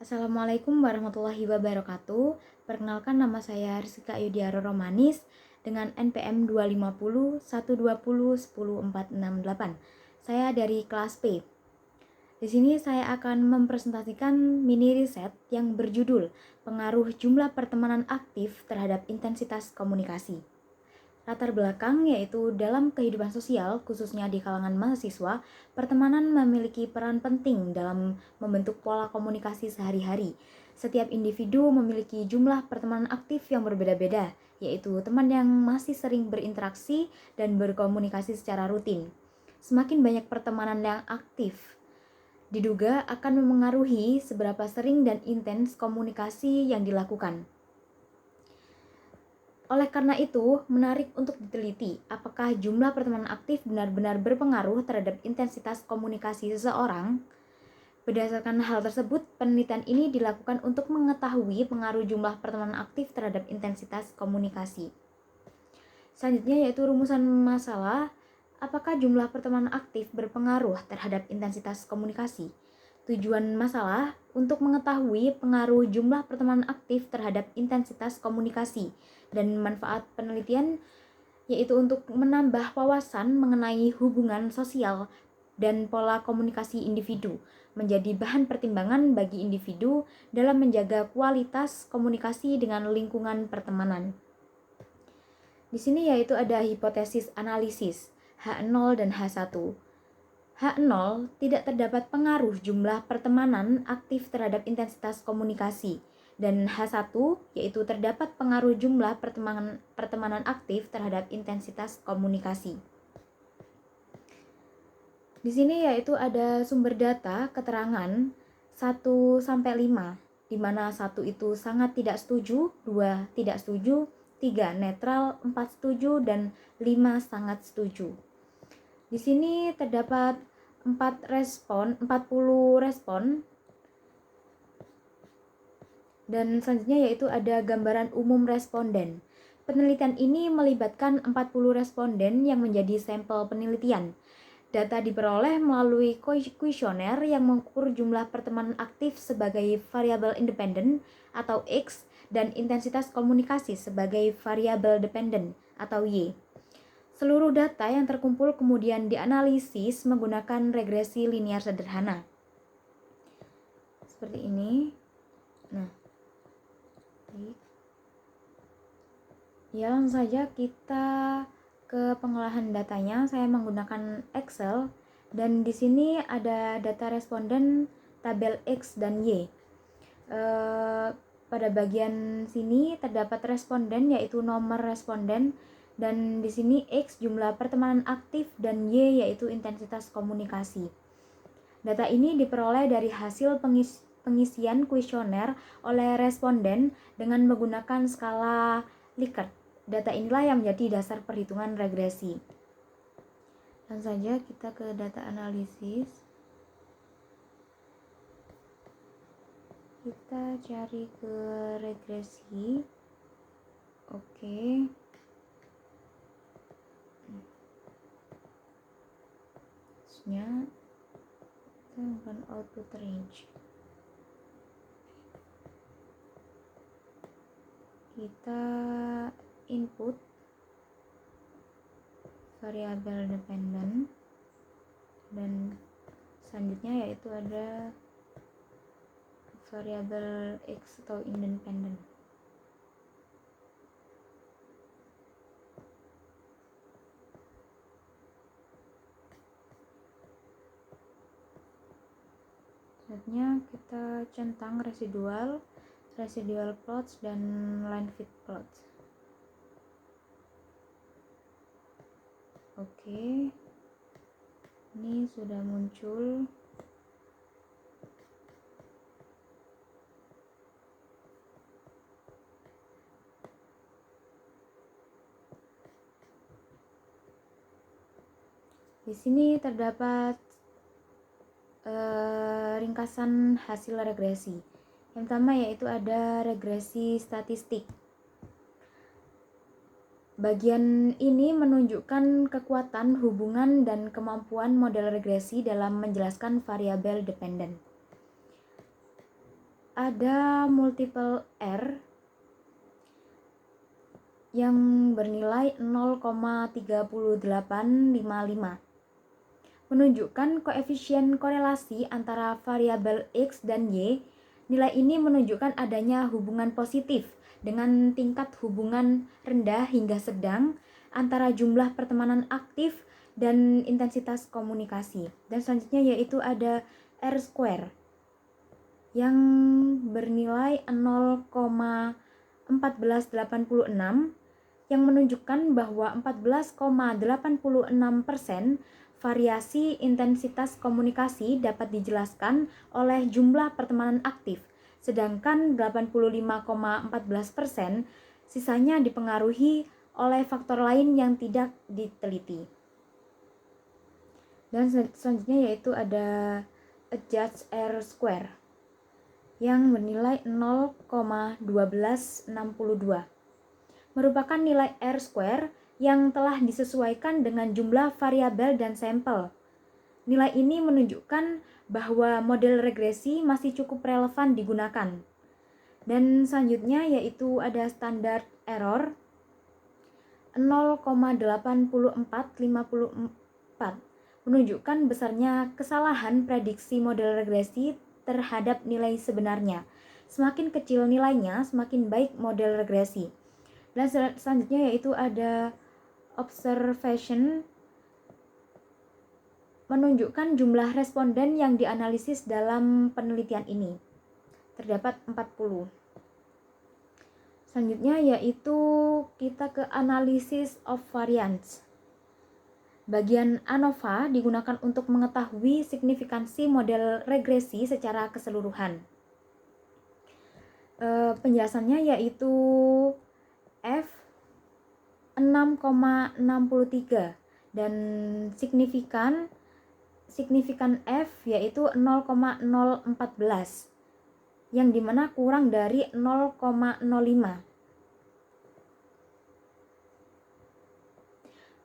Assalamualaikum warahmatullahi wabarakatuh. Perkenalkan, nama saya Rizka Ayudiaro Romanis dengan NPM 250 120 10468. Saya dari kelas P. Di sini saya akan mempresentasikan mini riset yang berjudul Pengaruh Jumlah Pertemanan Aktif Terhadap Intensitas Komunikasi. Latar belakang yaitu dalam kehidupan sosial, khususnya di kalangan mahasiswa, pertemanan memiliki peran penting dalam membentuk pola komunikasi sehari-hari. Setiap individu memiliki jumlah pertemanan aktif yang berbeda-beda, yaitu teman yang masih sering berinteraksi dan berkomunikasi secara rutin. Semakin banyak pertemanan yang aktif, diduga akan memengaruhi seberapa sering dan intens komunikasi yang dilakukan. Oleh karena itu, menarik untuk diteliti apakah jumlah pertemanan aktif benar-benar berpengaruh terhadap intensitas komunikasi seseorang. Berdasarkan hal tersebut, penelitian ini dilakukan untuk mengetahui pengaruh jumlah pertemanan aktif terhadap intensitas komunikasi. Selanjutnya yaitu rumusan masalah, apakah jumlah pertemanan aktif berpengaruh terhadap intensitas komunikasi? Tujuan masalah untuk mengetahui pengaruh jumlah pertemanan aktif terhadap intensitas komunikasi, dan manfaat penelitian yaitu untuk menambah wawasan mengenai hubungan sosial dan pola komunikasi individu, menjadi bahan pertimbangan bagi individu dalam menjaga kualitas komunikasi dengan lingkungan pertemanan. Di sini yaitu ada hipotesis analisis H0 dan H1. H0 tidak terdapat pengaruh jumlah pertemanan aktif terhadap intensitas komunikasi, dan H1 yaitu terdapat pengaruh jumlah pertemanan aktif terhadap intensitas komunikasi. Di sini yaitu ada sumber data keterangan 1 sampai 5, di mana 1 itu sangat tidak setuju, 2 tidak setuju, 3 netral, 4 setuju, dan 5 sangat setuju. Di sini terdapat 40 respon, dan selanjutnya yaitu ada gambaran umum responden. Penelitian ini melibatkan 40 responden yang menjadi sampel penelitian. Data diperoleh melalui kuesioner yang mengukur jumlah pertemanan aktif sebagai variabel independen atau X dan intensitas komunikasi sebagai variabel dependen atau Y. Seluruh data yang terkumpul kemudian dianalisis menggunakan regresi linear sederhana. Seperti ini. Nah, baik. Ya, langsung saja kita ke pengolahan datanya. Saya menggunakan Excel, dan di sini ada data responden tabel X dan Y. Pada bagian sini terdapat responden yaitu nomor responden, dan di sini X jumlah pertemanan aktif dan Y yaitu intensitas komunikasi. Data ini diperoleh dari hasil pengisian kuesioner oleh responden dengan menggunakan skala Likert. Data inilah yang menjadi dasar perhitungan regresi. Langsung saja kita ke data analisis. Kita cari ke regresi. Oke. Terusnya kita melakukan output range. Kita input variabel dependen, dan selanjutnya yaitu ada variabel X atau independen. Selanjutnya kita centang residual plots, dan line fit plots. Oke, ini sudah muncul. Di sini terdapat ringkasan hasil regresi. Yang pertama yaitu ada regresi statistik. Bagian ini menunjukkan kekuatan hubungan dan kemampuan model regresi dalam menjelaskan variabel dependen. ada multiple R yang bernilai 0,3855, menunjukkan koefisien korelasi antara variabel X dan Y. Nilai ini menunjukkan adanya hubungan positif dengan tingkat hubungan rendah hingga sedang antara jumlah pertemanan aktif dan intensitas komunikasi. Dan selanjutnya yaitu ada R square yang bernilai 0,1486 yang menunjukkan bahwa 14,86% variasi intensitas komunikasi dapat dijelaskan oleh jumlah pertemanan aktif, sedangkan 85,14% sisanya dipengaruhi oleh faktor lain yang tidak diteliti. Dan selanjutnya yaitu ada adjust R square yang bernilai 0,1262, merupakan nilai R square yang telah disesuaikan dengan jumlah variabel dan sampel. Nilai ini menunjukkan bahwa model regresi masih cukup relevan digunakan. Dan selanjutnya yaitu ada standard error 0,8454, menunjukkan besarnya kesalahan prediksi model regresi terhadap nilai sebenarnya. Semakin kecil nilainya, semakin baik model regresi. Dan selanjutnya yaitu ada observation, menunjukkan jumlah responden yang dianalisis dalam penelitian ini. Terdapat 40. Selanjutnya yaitu kita ke analysis of variance. Bagian ANOVA digunakan untuk mengetahui signifikansi model regresi secara keseluruhan. Penjelasannya yaitu F 6,63 dan signifikan F yaitu 0,014 yang dimana kurang dari 0,05.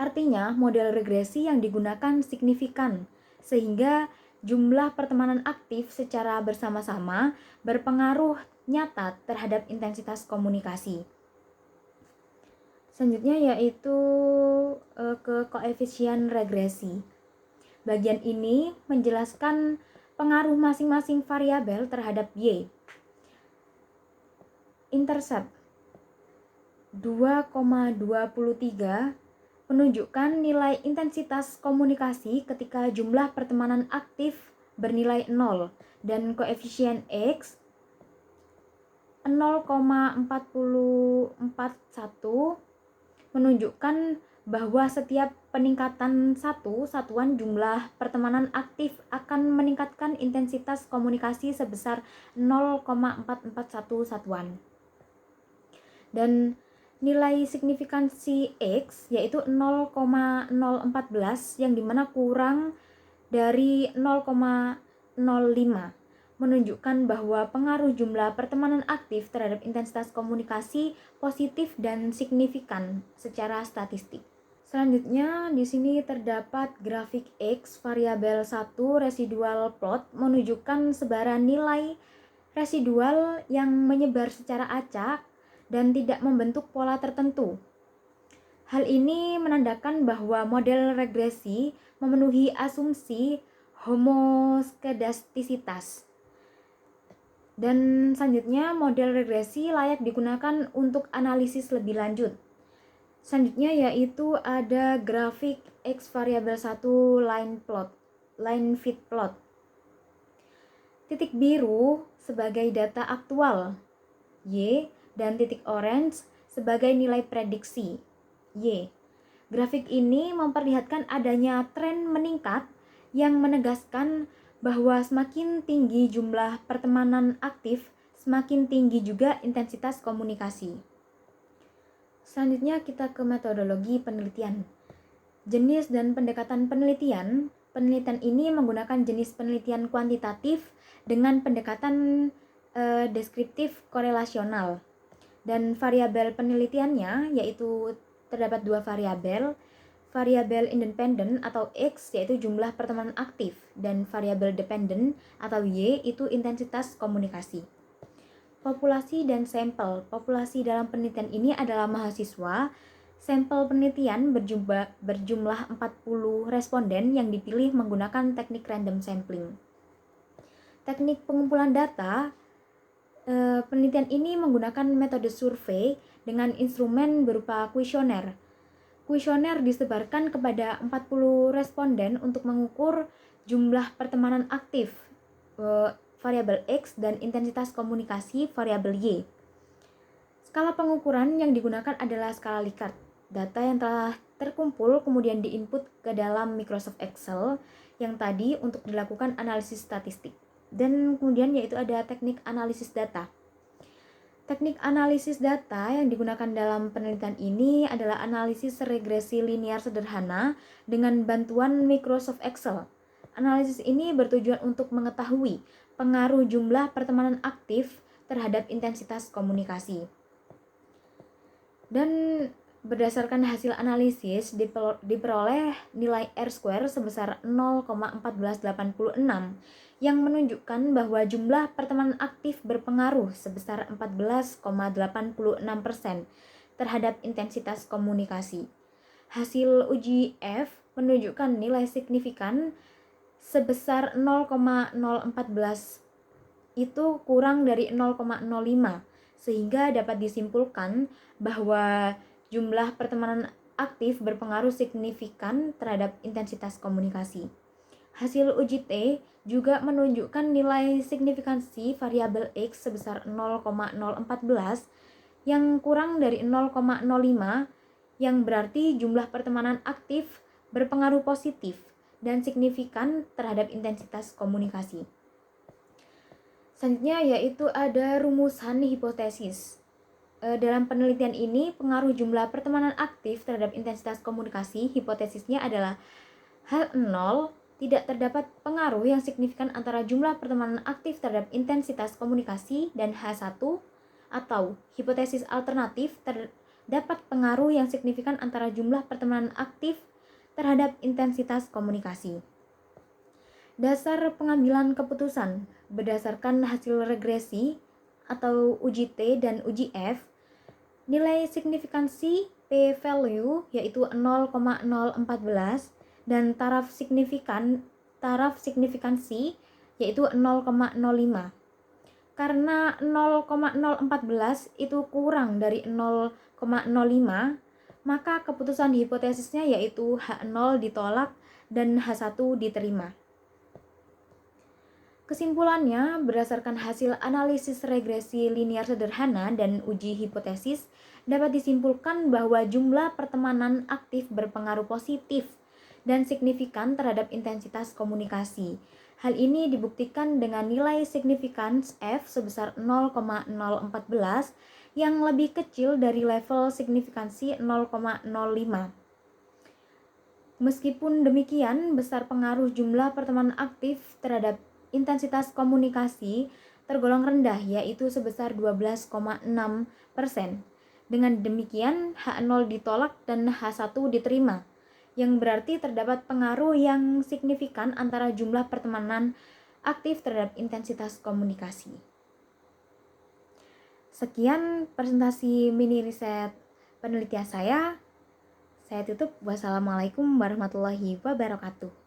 Artinya model regresi yang digunakan signifikan sehingga jumlah pertemanan aktif secara bersama-sama berpengaruh nyata terhadap intensitas komunikasi. Selanjutnya yaitu ke koefisien regresi. Bagian ini menjelaskan pengaruh masing-masing variabel terhadap Y. Intercept 2,23 menunjukkan nilai intensitas komunikasi ketika jumlah pertemanan aktif bernilai 0 dan koefisien X 0,4041 menunjukkan bahwa setiap peningkatan satu satuan jumlah pertemanan aktif akan meningkatkan intensitas komunikasi sebesar 0,441 satuan. Dan nilai signifikansi X yaitu 0,014 yang dimana kurang dari 0,05 menunjukkan bahwa pengaruh jumlah pertemanan aktif terhadap intensitas komunikasi positif dan signifikan secara statistik. Selanjutnya di sini terdapat grafik X variabel 1 residual plot menunjukkan sebaran nilai residual yang menyebar secara acak dan tidak membentuk pola tertentu. Hal ini menandakan bahwa model regresi memenuhi asumsi homoskedastisitas. Dan selanjutnya model regresi layak digunakan untuk analisis lebih lanjut. Selanjutnya yaitu ada grafik X variabel 1 line fit plot. Titik biru sebagai data aktual Y dan titik orange sebagai nilai prediksi Y. Grafik ini memperlihatkan adanya tren meningkat yang menegaskan bahwa semakin tinggi jumlah pertemanan aktif, semakin tinggi juga intensitas komunikasi. Selanjutnya kita ke metodologi penelitian. Jenis dan pendekatan penelitian. Penelitian ini menggunakan jenis penelitian kuantitatif dengan pendekatan deskriptif korelasional. Dan variabel penelitiannya yaitu terdapat dua variabel independen atau X yaitu jumlah pertemanan aktif dan variabel dependent atau Y itu intensitas komunikasi. Populasi dan sampel. Populasi dalam penelitian ini adalah mahasiswa. Sampel penelitian berjumlah 40 responden yang dipilih menggunakan teknik random sampling. Teknik pengumpulan data, penelitian ini menggunakan metode survei dengan instrumen berupa kuesioner. Kuesioner disebarkan kepada 40 responden untuk mengukur jumlah pertemanan aktif, variabel X, dan intensitas komunikasi, variabel Y. Skala pengukuran yang digunakan adalah skala Likert. Data yang telah terkumpul kemudian diinput ke dalam Microsoft Excel yang tadi untuk dilakukan analisis statistik. Dan kemudian yaitu ada teknik analisis data. Teknik analisis data yang digunakan dalam penelitian ini adalah analisis regresi linear sederhana dengan bantuan Microsoft Excel. Analisis ini bertujuan untuk mengetahui pengaruh jumlah pertemanan aktif terhadap intensitas komunikasi. Dan berdasarkan hasil analisis diperoleh nilai R² sebesar 0,1486 yang menunjukkan bahwa jumlah pertemanan aktif berpengaruh sebesar 14,86% terhadap intensitas komunikasi. Hasil uji F menunjukkan nilai signifikan sebesar 0,014 itu kurang dari 0,05 sehingga dapat disimpulkan bahwa jumlah pertemanan aktif berpengaruh signifikan terhadap intensitas komunikasi. Hasil uji T juga menunjukkan nilai signifikansi variabel X sebesar 0,014 yang kurang dari 0,05 yang berarti jumlah pertemanan aktif berpengaruh positif dan signifikan terhadap intensitas komunikasi. Selanjutnya yaitu ada rumusan hipotesis. Dalam penelitian ini, pengaruh jumlah pertemanan aktif terhadap intensitas komunikasi, hipotesisnya adalah H0 tidak terdapat pengaruh yang signifikan antara jumlah pertemanan aktif terhadap intensitas komunikasi dan H1, atau hipotesis alternatif terdapat pengaruh yang signifikan antara jumlah pertemanan aktif terhadap intensitas komunikasi. Dasar pengambilan keputusan berdasarkan hasil regresi atau uji T dan uji F, nilai signifikansi p-value yaitu 0,014 dan taraf signifikansi yaitu 0,05. Karena 0,014 itu kurang dari 0,05, maka keputusan hipotesisnya yaitu H0 ditolak dan H1 diterima. Kesimpulannya, berdasarkan hasil analisis regresi linear sederhana dan uji hipotesis, dapat disimpulkan bahwa jumlah pertemanan aktif berpengaruh positif dan signifikan terhadap intensitas komunikasi. Hal ini dibuktikan dengan nilai signifikans F sebesar 0,014 yang lebih kecil dari level signifikansi 0,05. Meskipun demikian, besar pengaruh jumlah pertemanan aktif terhadap intensitas komunikasi tergolong rendah, yaitu sebesar 12,6%. Dengan demikian, H0 ditolak dan H1 diterima, yang berarti terdapat pengaruh yang signifikan antara jumlah pertemanan aktif terhadap intensitas komunikasi. Sekian presentasi mini riset penelitian saya. Saya tutup. Wassalamualaikum warahmatullahi wabarakatuh.